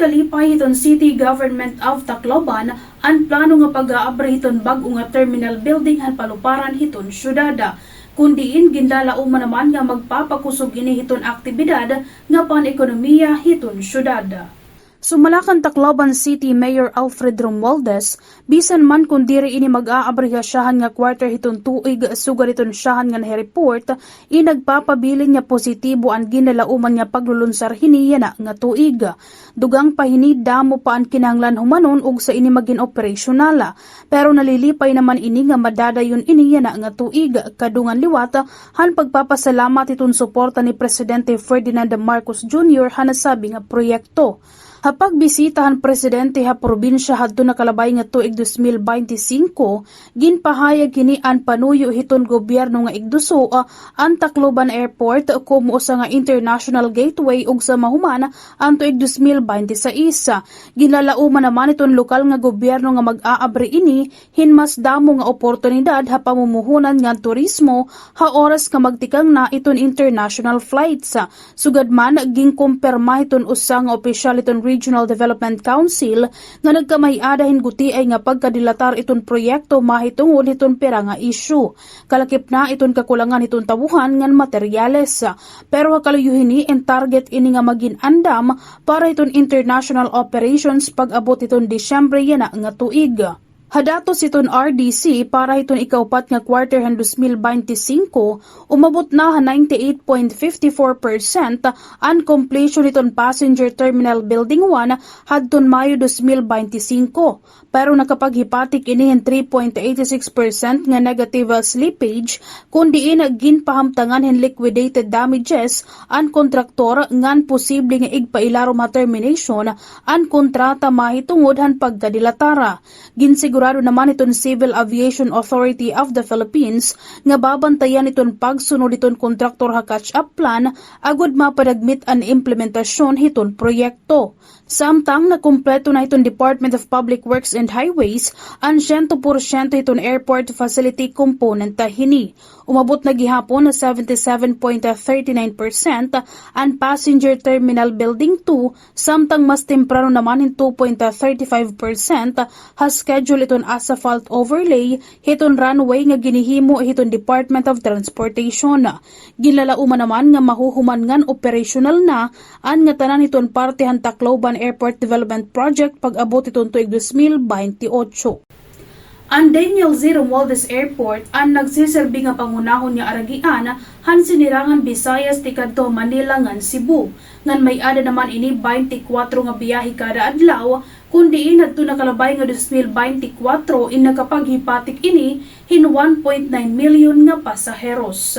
kalipay iton City Government of Tacloban ang plano nga pag-aabri iton bag-o nga terminal building han paluparan hiton syudada. Kundiin gindalao man naman nga magpapakusog ini hiton aktibidad nga pan-ekonomiya hiton syudada. Sumalakan Tacloban City Mayor Alfred Romualdez, bisan man kung diri ini mag-aabrigasyahan nga quarter hiton tuig sugar iton syahan nga report, nagpapabilin nga positibo ang ginalauman nga paglulunsar hiniya na nga tuig. Dugang pahinid damo pa ang kinahanglan humanon ug sa ini magin operasyonala, pero nalilipay naman ini nga madadayon iniya na nga tuig. Kadungan liwat han pagpapasalamat iton suporta ni Presidente Ferdinand Marcos Jr. hanasabi nga proyekto. Hapag bisitahan presidente ha probinsya hadto na kalabay nga tuig 2025, ginpahayag kini ang panuyo hiton gobyerno nga igduso ang Tacloban Airport como sa nga international gateway ug sa mahuman ang tuig 2026. Ginalauman naman iton lokal nga gobyerno nga mag-aabri ini hinmas damo nga oportunidad ha pamumuhunan nga turismo ha oras ka magtikang na iton international flights. Sugad man ginkumpirma iton usa nga opisyal iton Regional Development Council nga nagkamay-ada hinguti ay nga pagkadilatar iton proyekto mahitungod iton pera nga issue. Kalakip na iton kakulangan iton tabuhan ngan materyales. Pero kaluyuhin ni en target ini nga magin andam para iton international operations pag-abot iton Disyembre yana nga tuig. Hadatos iton RDC para iton ikaupat nga quarter han 2025, umabot na 98.54% ang completion iton passenger terminal building 1 hadton Mayo 2025. Pero nakapaghipatik ini 3.86% nga negative slippage kundi ginpahamtangan hin liquidated damages ang kontraktor ngan posible nga igpailarom ha termination ang kontrata mahitungod han pagkadilatara. Ginsigurado naman iton Civil Aviation Authority of the Philippines nga babantayan iton pagsunod iton kontraktor ha catch-up plan agud mapadagmit ang implementasyon hiton proyekto. Samtang nakumpleto na iton Department of Public Works and Highways ang 100% iton airport facility component hini. Umabot na gihapon na 77.39% ang passenger terminal building 2, samtang mas temprano naman in 2.35% ha schedule iton asphalt overlay hiton runway nga ginihimo hiton Department of Transportation. Ginlalauman naman nga mahuhuman ngan operational na ang nga tanan iton partehan Tacloban Airport Development Project pag-abot iton tuig 2028. Ang Daniel Z. Romualdez Airport ang nagsiserbi nga pangunahon nga aragian han sinirangan Visayas ti kadto Manila ngan Cebu. Ngan may ada naman ini 24 nga biyahe kada adlaw, kundi adto nakalabay nga 2024 nakapaghipatik ini hin 1.9 million nga pasaheros.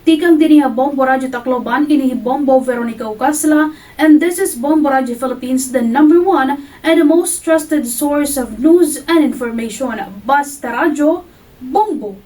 Tikang diniha Bombo Radio Tacloban, ini Bombo Veronica Ucasla, and this is Bombo Radio Philippines, the #1 and the most trusted source of news and information. Basta Radio, Bombo!